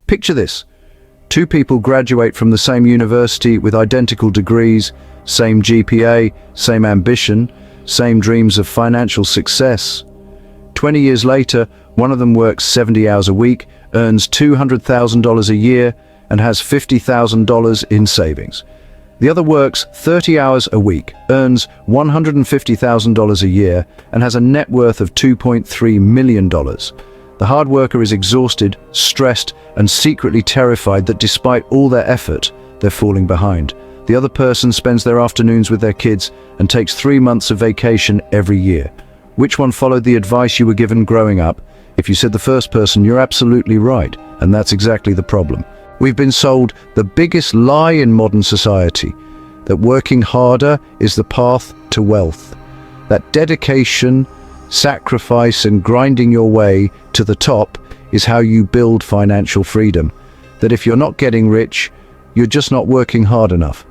Picture this. Two people graduate from the same university with identical degrees, same GPA, same ambition, same dreams of financial success. 20 years later, one of them works 70 hours a week, earns $200,000 a year, and has $50,000 in savings. The other works 30 hours a week, earns $150,000 a year, and has a net worth of $2.3 million. The hard worker is exhausted, stressed, and secretly terrified that despite all their effort, they're falling behind. The other person spends their afternoons with their kids and takes 3 months of vacation every year. Which one followed the advice you were given growing up? If you said the first person, you're absolutely right, and that's exactly the problem. We've been sold the biggest lie in modern society, that working harder is the path to wealth. That dedication, sacrifice, and grinding your way to the top is how you build financial freedom. That if you're not getting rich, you're just not working hard enough.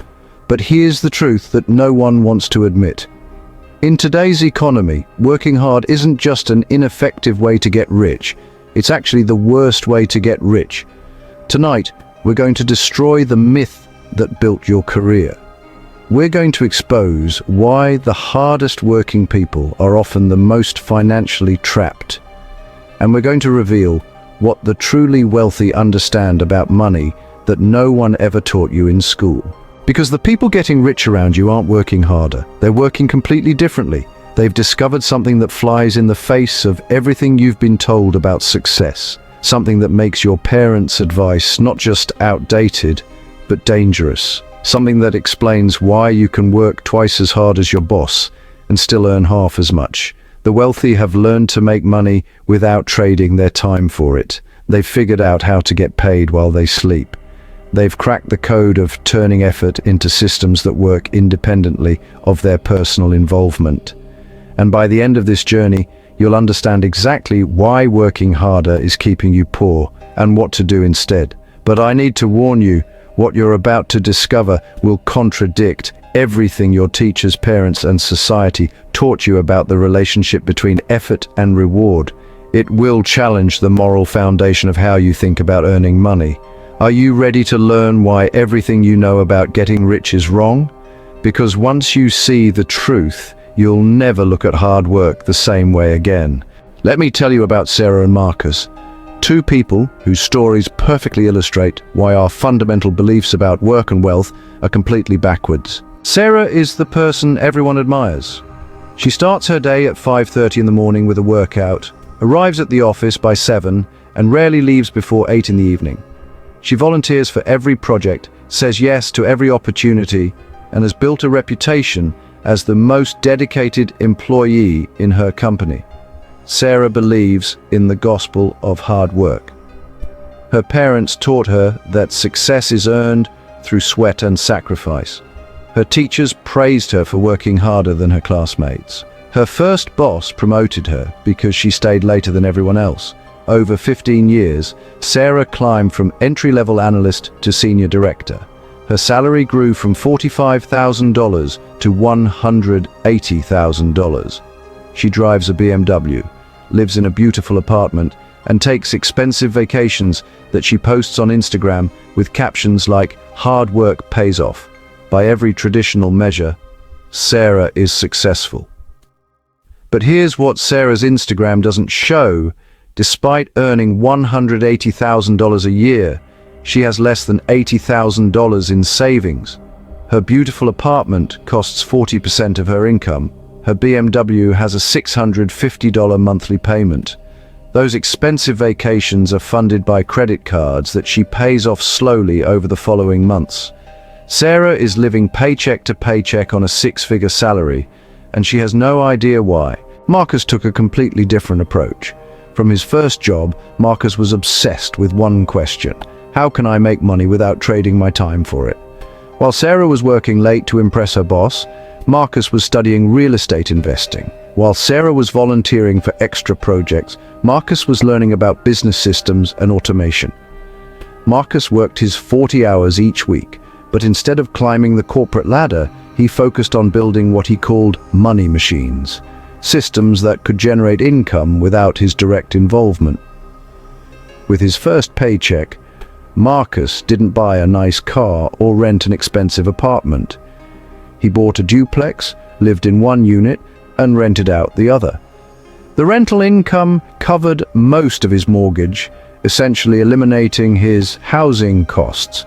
But here's the truth that no one wants to admit. In today's economy, working hard isn't just an ineffective way to get rich. It's actually the worst way to get rich. Tonight, we're going to destroy the myth that built your career. We're going to expose why the hardest working people are often the most financially trapped. And we're going to reveal what the truly wealthy understand about money that no one ever taught you in school. Because the people getting rich around you aren't working harder. They're working completely differently. They've discovered something that flies in the face of everything you've been told about success. Something that makes your parents' advice not just outdated, but dangerous. Something that explains why you can work twice as hard as your boss and still earn half as much. The wealthy have learned to make money without trading their time for it. They've figured out how to get paid while they sleep. They've cracked the code of turning effort into systems that work independently of their personal involvement. And by the end of this journey, you'll understand exactly why working harder is keeping you poor and what to do instead. But I need to warn you, what you're about to discover will contradict everything your teachers, parents, and society taught you about the relationship between effort and reward. It will challenge the moral foundation of how you think about earning money. Are you ready to learn why everything you know about getting rich is wrong? Because once you see the truth, you'll never look at hard work the same way again. Let me tell you about Sarah and Marcus, two people whose stories perfectly illustrate why our fundamental beliefs about work and wealth are completely backwards. Sarah is the person everyone admires. She starts her day at 5:30 in the morning with a workout, arrives at the office by 7, and rarely leaves before 8 in the evening. She volunteers for every project, says yes to every opportunity, and has built a reputation as the most dedicated employee in her company. Sarah believes in the gospel of hard work. Her parents taught her that success is earned through sweat and sacrifice. Her teachers praised her for working harder than her classmates. Her first boss promoted her because she stayed later than everyone else. Over 15 years, Sarah climbed from entry-level analyst to senior director. Her salary grew from $45,000 to $180,000. She drives a BMW, lives in a beautiful apartment, and takes expensive vacations that she posts on Instagram with captions like, "Hard work pays off." By every traditional measure, Sarah is successful. But here's what Sarah's Instagram doesn't show. Despite earning $180,000 a year, she has less than $80,000 in savings. Her beautiful apartment costs 40% of her income. Her BMW has a $650 monthly payment. Those expensive vacations are funded by credit cards that she pays off slowly over the following months. Sarah is living paycheck to paycheck on a 6-figure salary, and she has no idea why. Marcus took a completely different approach. From his first job, Marcus was obsessed with one question: how can I make money without trading my time for it? While Sarah was working late to impress her boss, Marcus was studying real estate investing. While Sarah was volunteering for extra projects, Marcus was learning about business systems and automation. Marcus worked his 40 hours each week, but instead of climbing the corporate ladder, he focused on building what he called money machines. Systems that could generate income without his direct involvement. With his first paycheck, Marcus didn't buy a nice car or rent an expensive apartment. He bought a duplex, lived in one unit, and rented out the other. The rental income covered most of his mortgage, essentially eliminating his housing costs.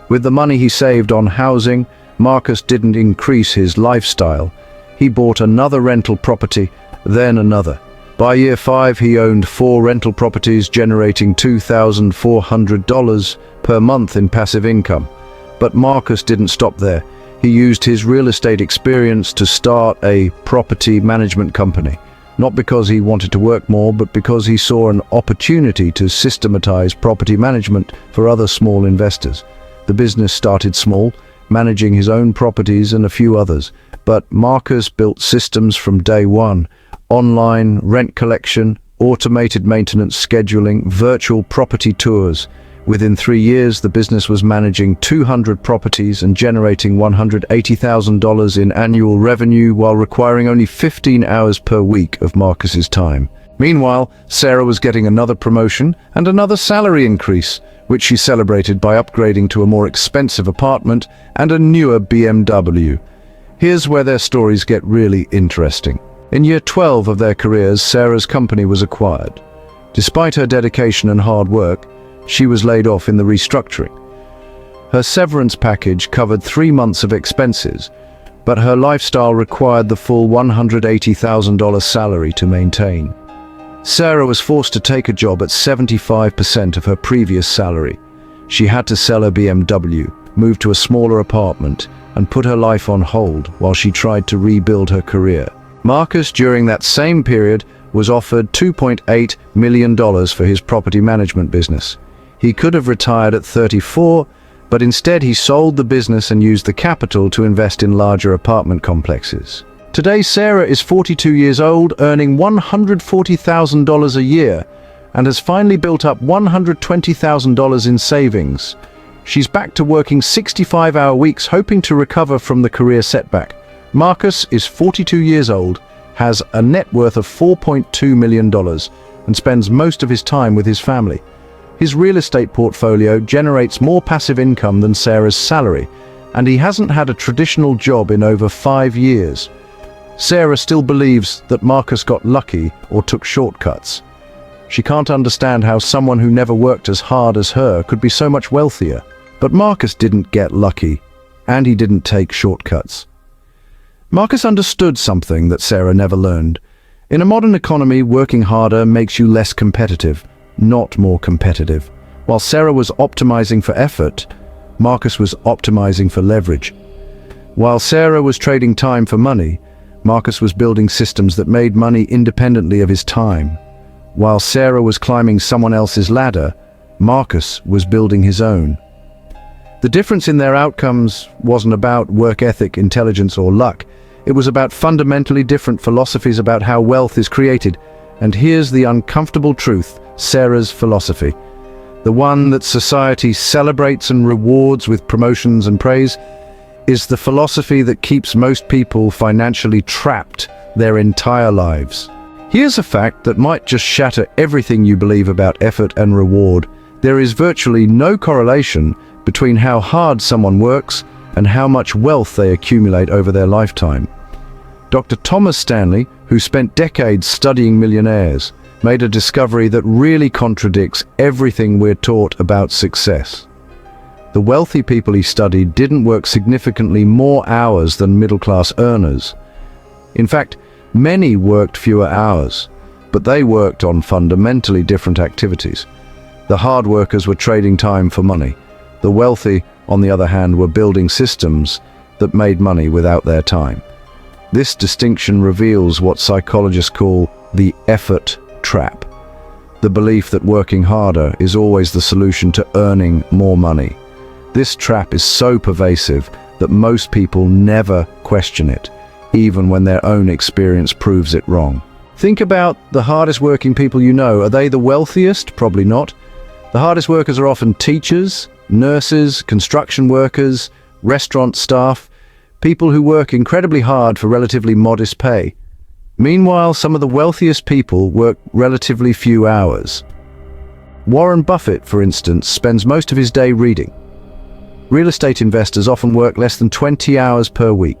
With the money he saved on housing, Marcus didn't increase his lifestyle. He bought another rental property, then another. By year 5, he owned 4 rental properties, generating $2,400 per month in passive income. But Marcus didn't stop there. He used his real estate experience to start a property management company. Not because he wanted to work more, but because he saw an opportunity to systematize property management for other small investors. The business started small, managing his own properties and a few others. But Marcus built systems from day one: online rent collection, automated maintenance scheduling, virtual property tours. Within 3 years, the business was managing 200 properties and generating $180,000 in annual revenue while requiring only 15 hours per week of Marcus's time. Meanwhile, Sarah was getting another promotion and another salary increase, which she celebrated by upgrading to a more expensive apartment and a newer BMW. Here's where their stories get really interesting. In year 12 of their careers, Sarah's company was acquired. Despite her dedication and hard work, she was laid off in the restructuring. Her severance package covered 3 months of expenses, but her lifestyle required the full $180,000 salary to maintain. Sarah was forced to take a job at 75% of her previous salary. She had to sell her BMW, move to a smaller apartment, and put her life on hold while she tried to rebuild her career. Marcus, during that same period, was offered $2.8 million for his property management business. He could have retired at 34, but instead he sold the business and used the capital to invest in larger apartment complexes. Today, Sarah is 42 years old, earning $140,000 a year, and has finally built up $120,000 in savings. She's back to working 65-hour weeks, hoping to recover from the career setback. Marcus is 42 years old, has a net worth of $4.2 million, and spends most of his time with his family. His real estate portfolio generates more passive income than Sarah's salary, and he hasn't had a traditional job in over 5 years. Sarah still believes that Marcus got lucky or took shortcuts. She can't understand how someone who never worked as hard as her could be so much wealthier. But Marcus didn't get lucky, and he didn't take shortcuts. Marcus understood something that Sarah never learned. In a modern economy, working harder makes you less competitive, not more competitive. While Sarah was optimizing for effort, Marcus was optimizing for leverage. While Sarah was trading time for money, Marcus was building systems that made money independently of his time. While Sarah was climbing someone else's ladder, Marcus was building his own. The difference in their outcomes wasn't about work ethic, intelligence, or luck. It was about fundamentally different philosophies about how wealth is created. And here's the uncomfortable truth: Sarah's philosophy, the one that society celebrates and rewards with promotions and praise, is the philosophy that keeps most people financially trapped their entire lives. Here's a fact that might just shatter everything you believe about effort and reward. There is virtually no correlation between how hard someone works and how much wealth they accumulate over their lifetime. Dr. Thomas Stanley, who spent decades studying millionaires, made a discovery that really contradicts everything we're taught about success. The wealthy people he studied didn't work significantly more hours than middle-class earners. In fact, many worked fewer hours, but they worked on fundamentally different activities. The hard workers were trading time for money. The wealthy, on the other hand, were building systems that made money without their time. This distinction reveals what psychologists call the effort trap, the belief that working harder is always the solution to earning more money. This trap is so pervasive that most people never question it, even when their own experience proves it wrong. Think about the hardest working people you know. Are they the wealthiest? Probably not. The hardest workers are often teachers, nurses, construction workers, restaurant staff, people who work incredibly hard for relatively modest pay. Meanwhile, some of the wealthiest people work relatively few hours. Warren Buffett, for instance, spends most of his day reading. Real estate investors often work less than 20 hours per week.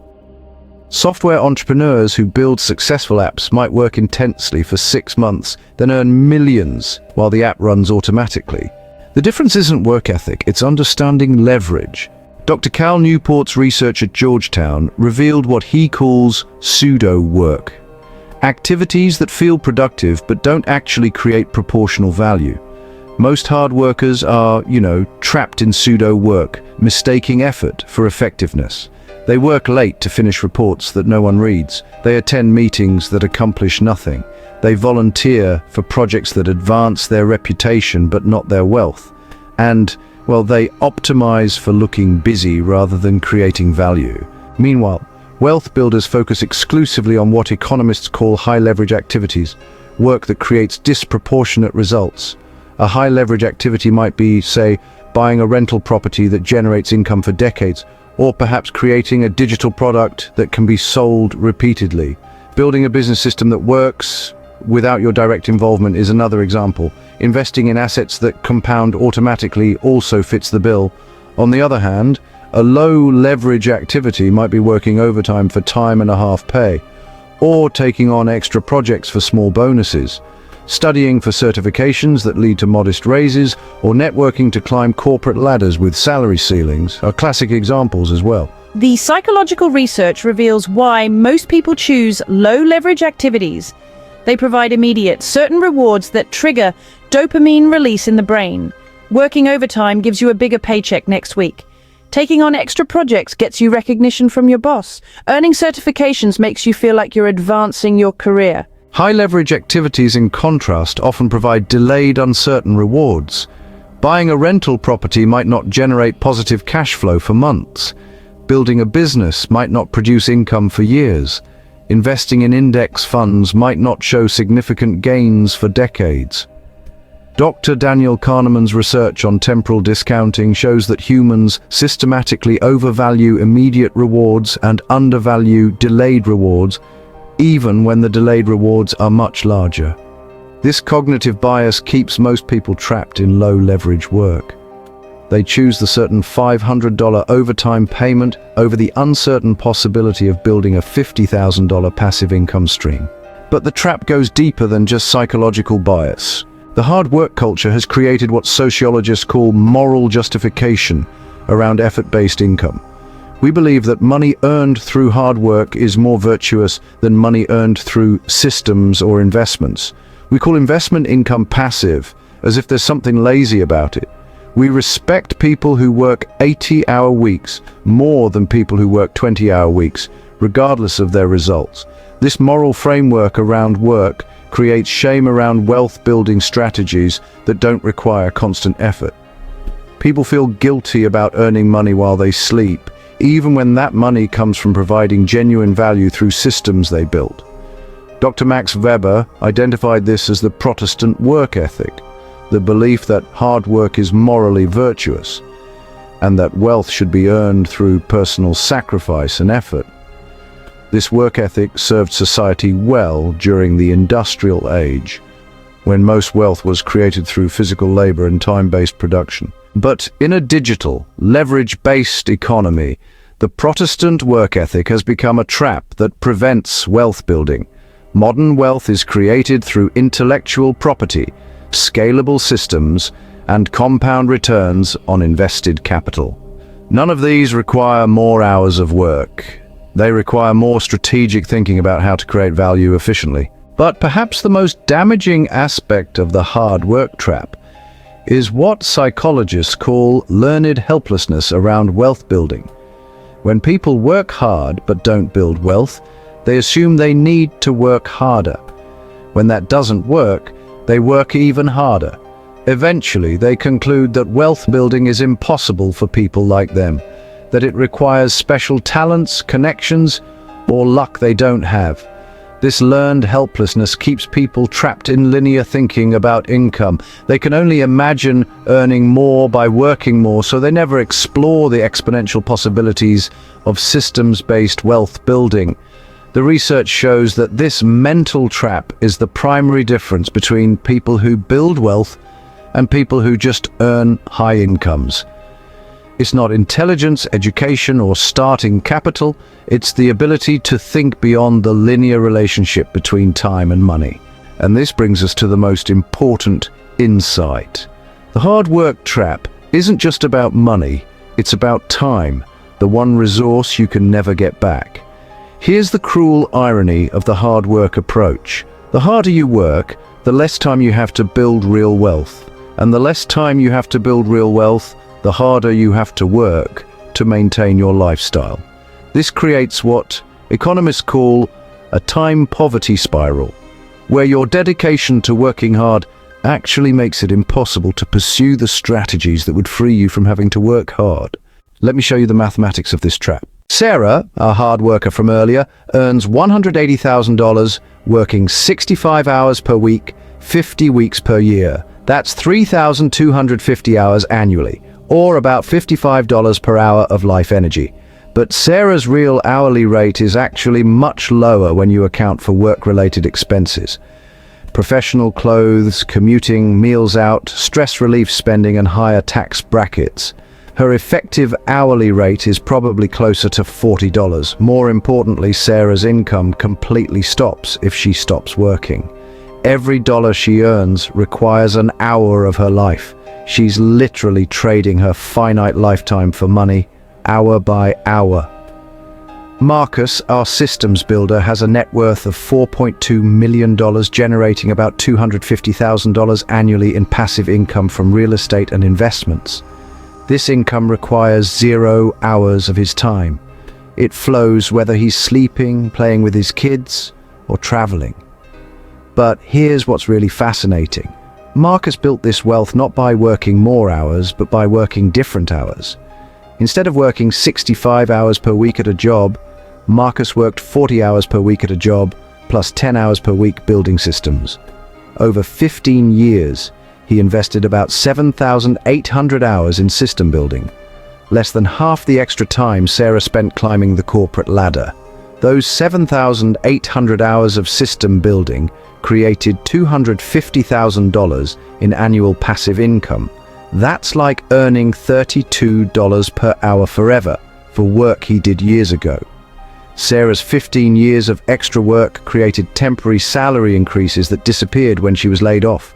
Software entrepreneurs who build successful apps might work intensely for 6 months, then earn millions while the app runs automatically. The difference isn't work ethic, it's understanding leverage. Dr. Cal Newport's research at Georgetown revealed what he calls pseudo-work. Activities that feel productive but don't actually create proportional value. Most hard workers are, trapped in pseudo-work, mistaking effort for effectiveness. They work late to finish reports that no one reads. They attend meetings that accomplish nothing. They volunteer for projects that advance their reputation but not their wealth. And, they optimize for looking busy rather than creating value. Meanwhile, wealth builders focus exclusively on what economists call high-leverage activities, work that creates disproportionate results. A high-leverage activity might be, say, buying a rental property that generates income for decades, or perhaps creating a digital product that can be sold repeatedly. Building a business system that works without your direct involvement is another example. Investing in assets that compound automatically also fits the bill. On the other hand, a low-leverage activity might be working overtime for time and a half pay, or taking on extra projects for small bonuses, studying for certifications that lead to modest raises, or networking to climb corporate ladders with salary ceilings are classic examples as well. The psychological research reveals why most people choose low-leverage activities. They provide immediate, certain rewards that trigger dopamine release in the brain. Working overtime gives you a bigger paycheck next week. Taking on extra projects gets you recognition from your boss. Earning certifications makes you feel like you're advancing your career. High-leverage activities, in contrast, often provide delayed, uncertain rewards. Buying a rental property might not generate positive cash flow for months. Building a business might not produce income for years. Investing in index funds might not show significant gains for decades. Dr. Daniel Kahneman's research on temporal discounting shows that humans systematically overvalue immediate rewards and undervalue delayed rewards, even when the delayed rewards are much larger. This cognitive bias keeps most people trapped in low-leverage work. They choose the certain $500 overtime payment over the uncertain possibility of building a $50,000 passive income stream. But the trap goes deeper than just psychological bias. The hard work culture has created what sociologists call moral justification around effort-based income. We believe that money earned through hard work is more virtuous than money earned through systems or investments. We call investment income passive, as if there's something lazy about it. We respect people who work 80-hour weeks more than people who work 20-hour weeks, regardless of their results. This moral framework around work creates shame around wealth-building strategies that don't require constant effort. People feel guilty about earning money while they sleep, even when that money comes from providing genuine value through systems they built. Dr. Max Weber identified this as the Protestant work ethic, the belief that hard work is morally virtuous, and that wealth should be earned through personal sacrifice and effort. This work ethic served society well during the industrial age, when most wealth was created through physical labor and time-based production. But in a digital, leverage-based economy, the Protestant work ethic has become a trap that prevents wealth building. Modern wealth is created through intellectual property, scalable systems, and compound returns on invested capital. None of these require more hours of work. They require more strategic thinking about how to create value efficiently. But perhaps the most damaging aspect of the hard work trap is what psychologists call learned helplessness around wealth building. When people work hard but don't build wealth, they assume they need to work harder. When that doesn't work, they work even harder. Eventually, they conclude that wealth building is impossible for people like them, that it requires special talents, connections, or luck they don't have. This learned helplessness keeps people trapped in linear thinking about income. They can only imagine earning more by working more, so they never explore the exponential possibilities of systems-based wealth building. The research shows that this mental trap is the primary difference between people who build wealth and people who just earn high incomes. It's not intelligence, education, or starting capital. It's the ability to think beyond the linear relationship between time and money. And this brings us to the most important insight. The hard work trap isn't just about money, it's about time, the one resource you can never get back. Here's the cruel irony of the hard work approach. The harder you work, the less time you have to build real wealth. And the less time you have to build real wealth, the harder you have to work to maintain your lifestyle. This creates what economists call a time poverty spiral, where your dedication to working hard actually makes it impossible to pursue the strategies that would free you from having to work hard. Let me show you the mathematics of this trap. Sarah, our hard worker from earlier, earns $180,000 working 65 hours per week, 50 weeks per year. That's 3,250 hours annually, or about $55 per hour of life energy. But Sarah's real hourly rate is actually much lower when you account for work-related expenses. Professional clothes, commuting, meals out, stress relief spending, and higher tax brackets. Her effective hourly rate is probably closer to $40. More importantly, Sarah's income completely stops if she stops working. Every dollar she earns requires an hour of her life. She's literally trading her finite lifetime for money, hour by hour. Marcus, our systems builder, has a net worth of $4.2 million, generating about $250,000 annually in passive income from real estate and investments. This income requires 0 hours of his time. It flows whether he's sleeping, playing with his kids, or traveling. But here's what's really fascinating. Marcus built this wealth not by working more hours, but by working different hours. Instead of working 65 hours per week at a job, Marcus worked 40 hours per week at a job, plus 10 hours per week building systems. Over 15 years, he invested about 7,800 hours in system building. Less than half the extra time Sarah spent climbing the corporate ladder. Those 7,800 hours of system building created $250,000 in annual passive income. That's like earning $32 per hour forever for work he did years ago. Sarah's 15 years of extra work created temporary salary increases that disappeared when she was laid off.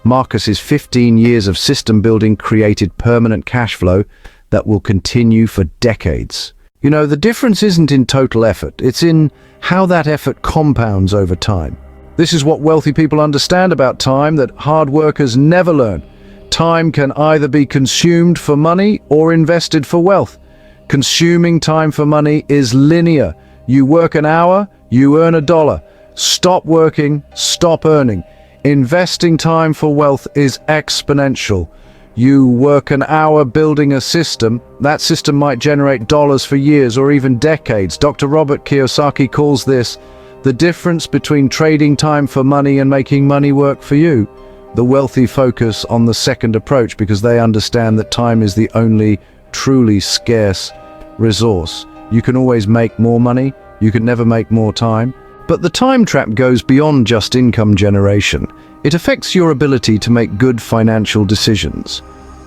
Marcus's 15 years of system building created permanent cash flow that will continue for decades. You know, the difference isn't in total effort, it's in how that effort compounds over time. This is what wealthy people understand about time that hard workers never learn. Time can either be consumed for money or invested for wealth. Consuming time for money is linear. You work an hour, you earn $1. Stop working, stop earning. Investing time for wealth is exponential. You work an hour building a system, that system might generate dollars for years or even decades. Dr. Robert Kiyosaki calls this the difference between trading time for money and making money work for you. The wealthy focus on the second approach because they understand that time is the only truly scarce resource. You can always make more money, you can never make more time. But the time trap goes beyond just income generation. It affects your ability to make good financial decisions.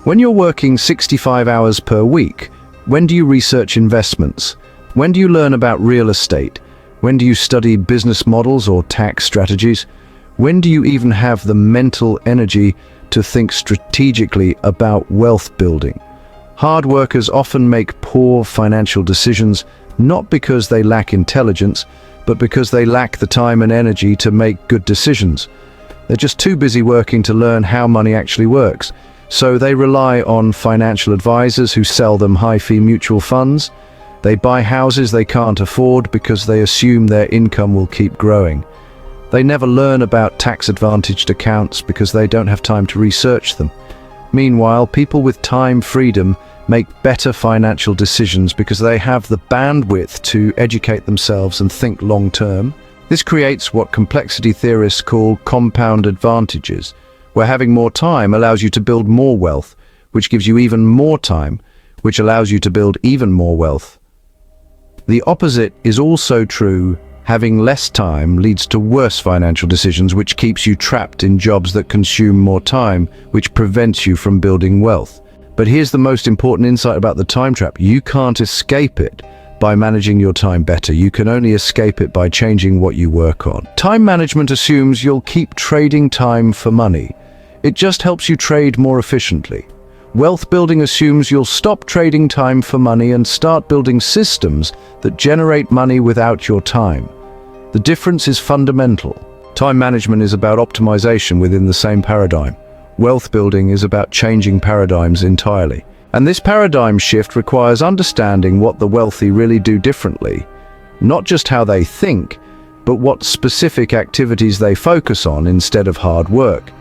When you're working 65 hours per week, when do you research investments? When do you learn about real estate? When do you study business models or tax strategies? When do you even have the mental energy to think strategically about wealth building? Hard workers often make poor financial decisions, not because they lack intelligence, but because they lack the time and energy to make good decisions. They're just too busy working to learn how money actually works. So they rely on financial advisors who sell them high-fee mutual funds. They buy houses they can't afford because they assume their income will keep growing. They never learn about tax-advantaged accounts because they don't have time to research them. Meanwhile, people with time freedom make better financial decisions because they have the bandwidth to educate themselves and think long-term. This creates what complexity theorists call compound advantages, where having more time allows you to build more wealth, which gives you even more time, which allows you to build even more wealth. The opposite is also true. Having less time leads to worse financial decisions, which keeps you trapped in jobs that consume more time, which prevents you from building wealth. But here's the most important insight about the time trap. You can't escape it by managing your time better. You can only escape it by changing what you work on. Time management assumes you'll keep trading time for money. It just helps you trade more efficiently. Wealth building assumes you'll stop trading time for money and start building systems that generate money without your time. The difference is fundamental. Time management is about optimization within the same paradigm. Wealth building is about changing paradigms entirely. And this paradigm shift requires understanding what the wealthy really do differently. Not just how they think, but what specific activities they focus on instead of hard work.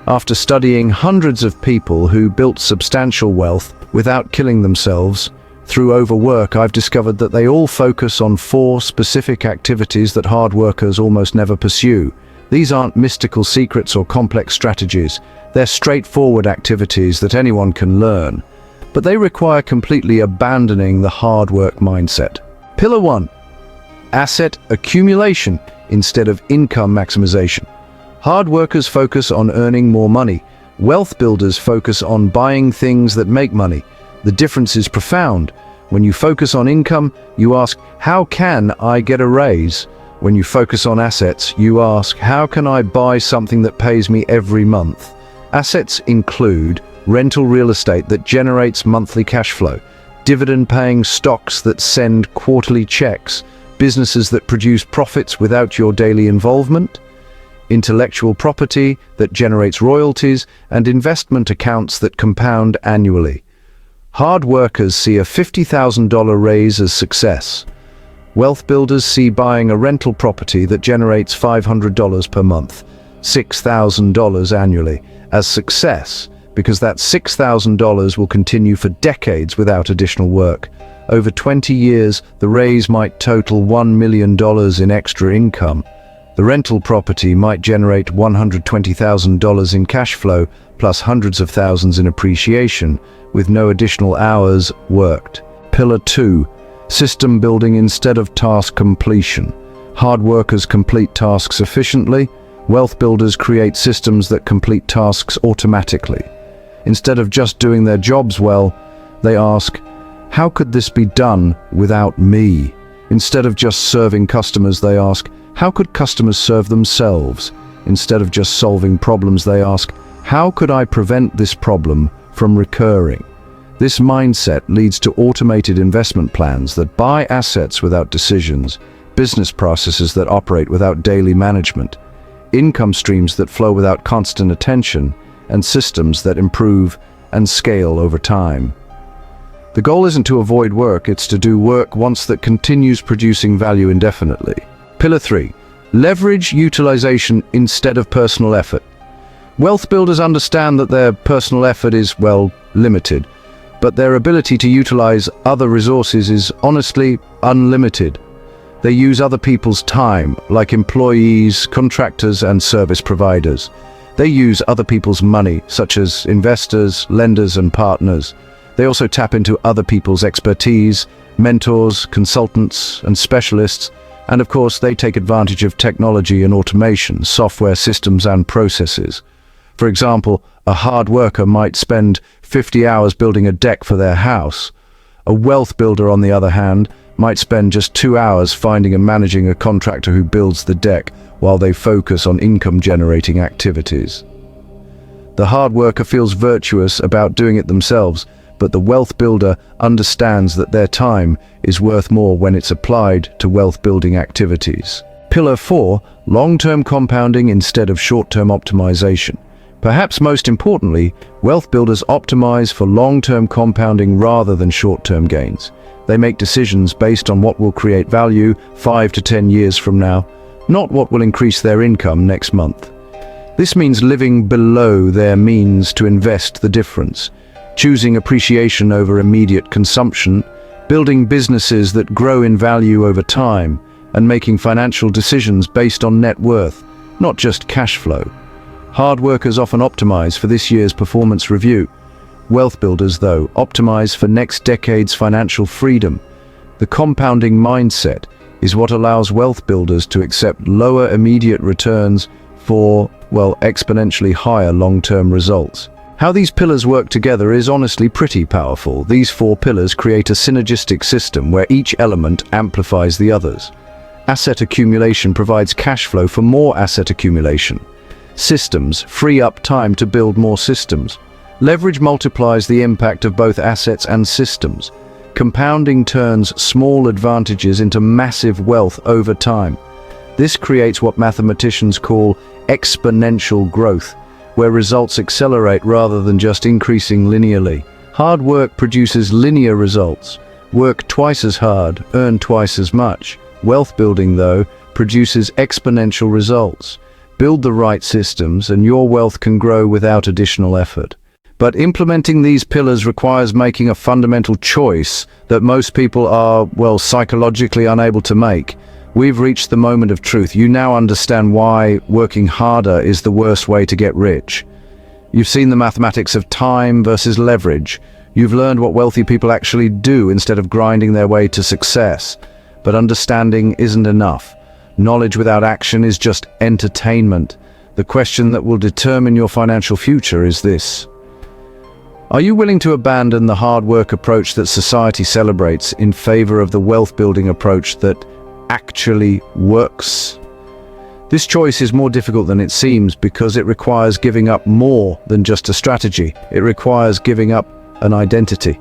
After studying hundreds of people who built substantial wealth without killing themselves through overwork, I've discovered that they all focus on 4 specific activities that hard workers almost never pursue. These aren't mystical secrets or complex strategies. They're straightforward activities that anyone can learn. But they require completely abandoning the hard work mindset. Pillar 1. Asset accumulation instead of income maximization. Hard workers focus on earning more money. Wealth builders focus on buying things that make money. The difference is profound. When you focus on income, you ask, how can I get a raise? When you focus on assets, you ask, how can I buy something that pays me every month? Assets include rental real estate that generates monthly cash flow, dividend-paying stocks that send quarterly checks, businesses that produce profits without your daily involvement, intellectual property that generates royalties, and investment accounts that compound annually. Hard workers see a $50,000 raise as success. Wealth builders see buying a rental property that generates $500 per month, $6,000 annually, as success, because that $6,000 will continue for decades without additional work. Over 20 years, the raise might total $1 million in extra income. The rental property might generate $120,000 in cash flow, plus hundreds of thousands in appreciation, with no additional hours worked. Pillar 2. System building instead of task completion. Hard workers complete tasks efficiently. Wealth builders create systems that complete tasks automatically. Instead of just doing their jobs well, they ask, how could this be done without me? Instead of just serving customers, they ask, how could customers serve themselves? Instead of just solving problems, they ask, how could I prevent this problem from recurring? This mindset leads to automated investment plans that buy assets without decisions, business processes that operate without daily management, income streams that flow without constant attention, and systems that improve and scale over time. The goal isn't to avoid work, it's to do work once that continues producing value indefinitely. Pillar 3. Leverage utilization instead of personal effort. Wealth builders understand that their personal effort is, well, limited, but their ability to utilize other resources is honestly unlimited. They use other people's time, like employees, contractors, and service providers. They use other people's money, such as investors, lenders, and partners. They also tap into other people's expertise, mentors, consultants, and specialists. And of course, they take advantage of technology and automation, software systems and processes. For example, a hard worker might spend 50 hours building a deck for their house. A wealth builder, on the other hand, might spend just 2 hours finding and managing a contractor who builds the deck while they focus on income-generating activities. The hard worker feels virtuous about doing it themselves, but the wealth builder understands that their time is worth more when it's applied to wealth-building activities. Pillar 4. Long-term compounding instead of short-term optimization. Perhaps most importantly, wealth builders optimize for long-term compounding rather than short-term gains. They make decisions based on what will create value 5 to 10 years from now, not what will increase their income next month. This means living below their means to invest the difference, choosing appreciation over immediate consumption, building businesses that grow in value over time, and making financial decisions based on net worth, not just cash flow. Hard workers often optimize for this year's performance review. Wealth builders, though, optimize for next decade's financial freedom. The compounding mindset is what allows wealth builders to accept lower immediate returns for, well, exponentially higher long-term results. How these pillars work together is honestly pretty powerful. These four pillars create a synergistic system where each element amplifies the others. Asset accumulation provides cash flow for more asset accumulation. Systems free up time to build more systems. Leverage multiplies the impact of both assets and systems. Compounding turns small advantages into massive wealth over time. This creates what mathematicians call exponential growth, where results accelerate rather than just increasing linearly. Hard work produces linear results. Work twice as hard, earn twice as much. Wealth building, though, produces exponential results. Build the right systems and your wealth can grow without additional effort. But implementing these pillars requires making a fundamental choice that most people are, well, psychologically unable to make. We've reached the moment of truth. You now understand why working harder is the worst way to get rich. You've seen the mathematics of time versus leverage. You've learned what wealthy people actually do instead of grinding their way to success. But understanding isn't enough. Knowledge without action is just entertainment. The question that will determine your financial future is this: are you willing to abandon the hard work approach that society celebrates in favor of the wealth-building approach that actually works? This choice is more difficult than it seems because it requires giving up more than just a strategy. It requires giving up an identity.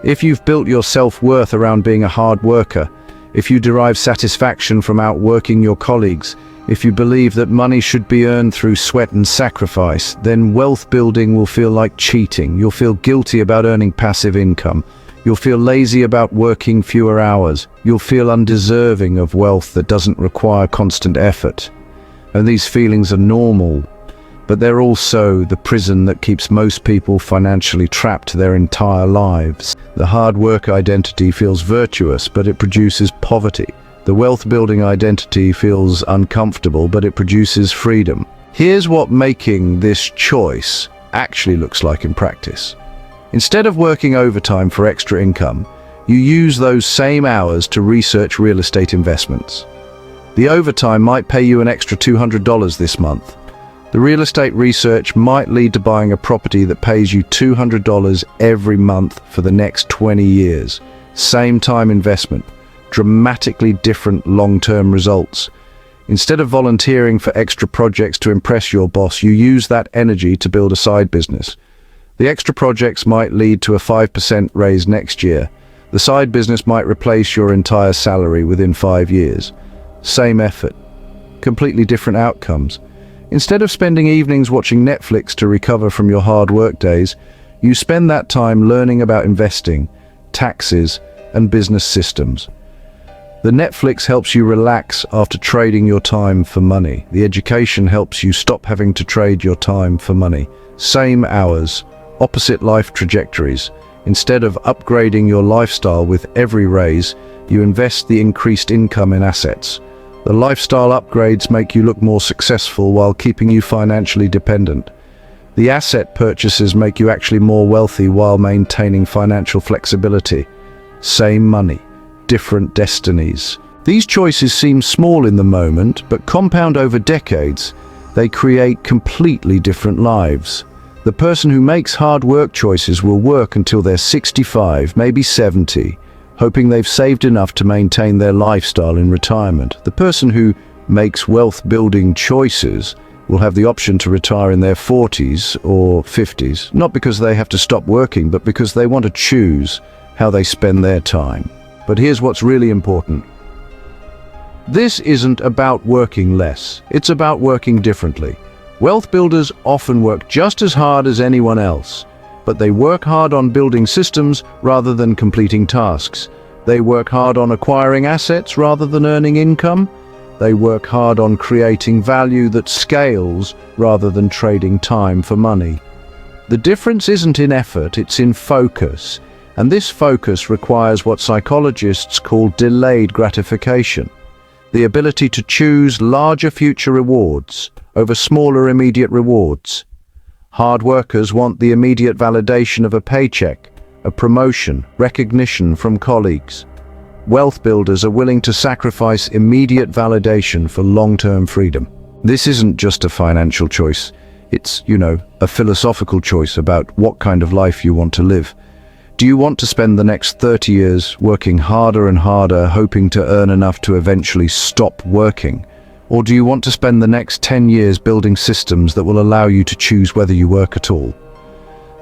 If you've built your self-worth around being a hard worker, if you derive satisfaction from outworking your colleagues, if you believe that money should be earned through sweat and sacrifice, then wealth building will feel like cheating. You'll feel guilty about earning passive income. You'll feel lazy about working fewer hours. You'll feel undeserving of wealth that doesn't require constant effort. And these feelings are normal, but they're also the prison that keeps most people financially trapped their entire lives. The hard work identity feels virtuous, but it produces poverty. The wealth-building identity feels uncomfortable, but it produces freedom. Here's what making this choice actually looks like in practice. Instead of working overtime for extra income, you use those same hours to research real estate investments. The overtime might pay you an extra $200 this month. The real estate research might lead to buying a property that pays you $200 every month for the next 20 years. Same time investment, dramatically different long-term results. Instead of volunteering for extra projects to impress your boss, you use that energy to build a side business. The extra projects might lead to a 5% raise next year. The side business might replace your entire salary within 5 years. Same effort, completely different outcomes. Instead of spending evenings watching Netflix to recover from your hard work days, you spend that time learning about investing, taxes, and business systems. The Netflix helps you relax after trading your time for money. The education helps you stop having to trade your time for money. Same hours, opposite life trajectories. Instead of upgrading your lifestyle with every raise, you invest the increased income in assets. The lifestyle upgrades make you look more successful while keeping you financially dependent. The asset purchases make you actually more wealthy while maintaining financial flexibility. Same money, different destinies. These choices seem small in the moment, but compound over decades. They create completely different lives. The person who makes hard work choices will work until they're 65, maybe 70, hoping they've saved enough to maintain their lifestyle in retirement. The person who makes wealth-building choices will have the option to retire in their 40s or 50s, not because they have to stop working, but because they want to choose how they spend their time. But here's what's really important. This isn't about working less, it's about working differently. Wealth builders often work just as hard as anyone else, but they work hard on building systems rather than completing tasks. They work hard on acquiring assets rather than earning income. They work hard on creating value that scales rather than trading time for money. The difference isn't in effort, it's in focus. And this focus requires what psychologists call delayed gratification. The ability to choose larger future rewards over smaller immediate rewards. Hard workers want the immediate validation of a paycheck, a promotion, recognition from colleagues. wealth builders are willing to sacrifice immediate validation for long-term freedom. This isn't just a financial choice. It's, a philosophical choice about what kind of life you want to live. Do you want to spend the next 30 years working harder and harder, hoping to earn enough to eventually stop working? Or do you want to spend the next 10 years building systems that will allow you to choose whether you work at all?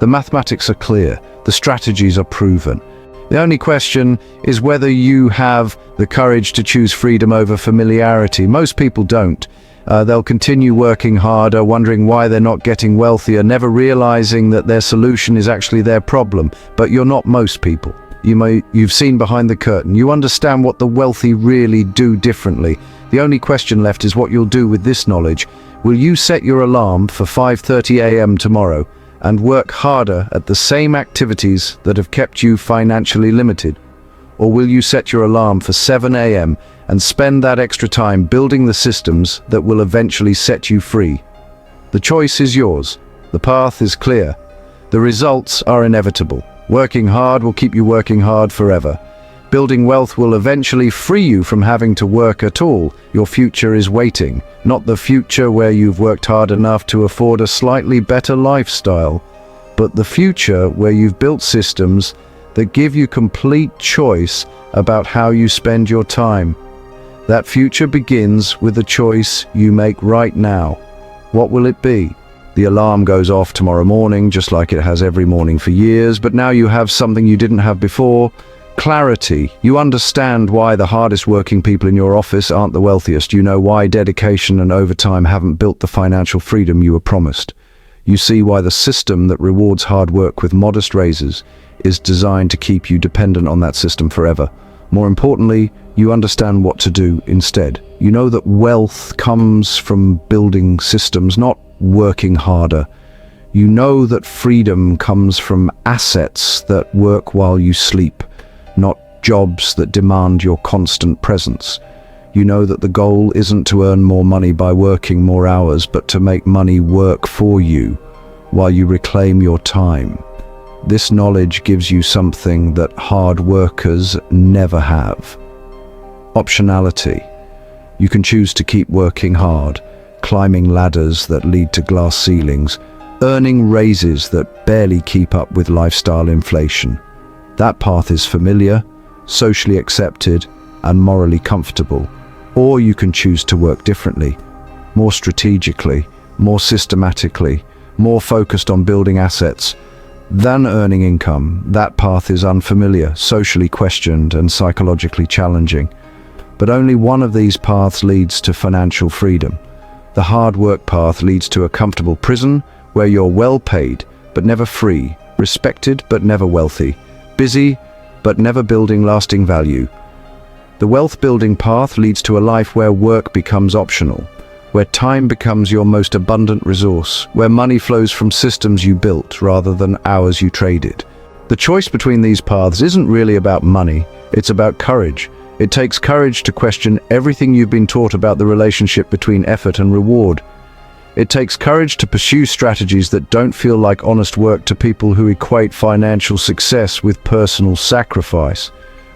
The mathematics are clear, the strategies are proven. The only question is whether you have the courage to choose freedom over familiarity. Most people don't. They'll continue working harder, wondering why they're not getting wealthier, never realizing that their solution is actually their problem. But you're not most people. You've seen behind the curtain. You understand what the wealthy really do differently. The only question left is what you'll do with this knowledge. Will you set your alarm for 5:30 a.m. tomorrow and work harder at the same activities that have kept you financially limited? Or will you set your alarm for 7 a.m. and spend that extra time building the systems that will eventually set you free? The choice is yours. The path is clear. The results are inevitable. Working hard will keep you working hard forever. Building wealth will eventually free you from having to work at all. Your future is waiting, not the future where you've worked hard enough to afford a slightly better lifestyle, but the future where you've built systems that give you complete choice about how you spend your time. That future begins with the choice you make right now. What will it be? The alarm goes off tomorrow morning, just like it has every morning for years, but now you have something you didn't have before. Clarity. You understand why the hardest working people in your office aren't the wealthiest. You know why dedication and overtime haven't built the financial freedom you were promised. You see why the system that rewards hard work with modest raises is designed to keep you dependent on that system forever. More importantly, you understand what to do instead. You know that wealth comes from building systems, not working harder. You know that freedom comes from assets that work while you sleep, not jobs that demand your constant presence. You know that the goal isn't to earn more money by working more hours, but to make money work for you while you reclaim your time. This knowledge gives you something that hard workers never have. Optionality. You can choose to keep working hard, climbing ladders that lead to glass ceilings, earning raises that barely keep up with lifestyle inflation. That path is familiar, socially accepted, and morally comfortable. Or you can choose to work differently, more strategically, more systematically, more focused on building assets than earning income. That path is unfamiliar, socially questioned, and psychologically challenging. But only one of these paths leads to financial freedom. The hard work path leads to a comfortable prison where you're well paid, but never free, respected, but never wealthy, busy, but never building lasting value. The wealth-building path leads to a life where work becomes optional, where time becomes your most abundant resource, where money flows from systems you built rather than hours you traded. The choice between these paths isn't really about money, it's about courage. It takes courage to question everything you've been taught about the relationship between effort and reward. It takes courage to pursue strategies that don't feel like honest work to people who equate financial success with personal sacrifice.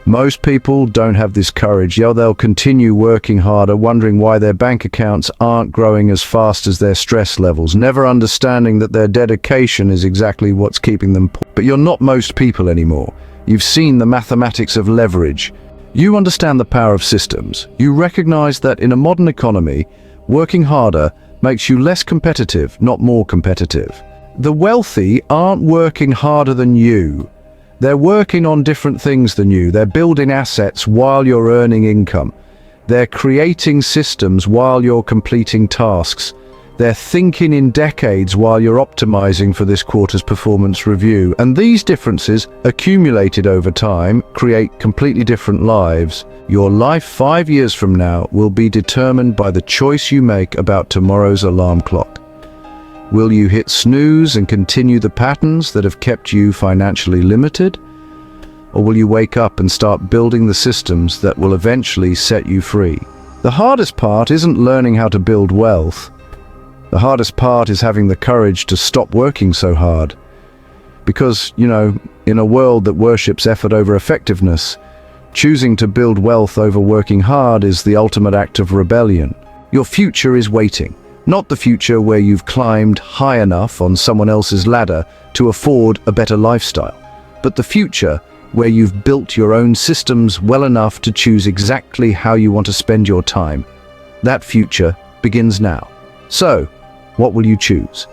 Most people don't have this courage, yet they'll continue working harder, wondering why their bank accounts aren't growing as fast as their stress levels, never understanding that their dedication is exactly what's keeping them poor. But you're not most people anymore. You've seen the mathematics of leverage. You understand the power of systems. You recognize that in a modern economy, working harder makes you less competitive, not more competitive. The wealthy aren't working harder than you. They're working on different things than you. They're building assets while you're earning income. They're creating systems while you're completing tasks. They're thinking in decades while you're optimizing for this quarter's performance review. And these differences, accumulated over time, create completely different lives. Your life 5 years from now will be determined by the choice you make about tomorrow's alarm clock. Will you hit snooze and continue the patterns that have kept you financially limited? Or will you wake up and start building the systems that will eventually set you free? The hardest part isn't learning how to build wealth. The hardest part is having the courage to stop working so hard. Because, in a world that worships effort over effectiveness, Choosing to build wealth over working hard is the ultimate act of rebellion. Your future is waiting, not the future where you've climbed high enough on someone else's ladder to afford a better lifestyle, but the future where you've built your own systems well enough to choose exactly how you want to spend your time. That future begins now. So, what will you choose?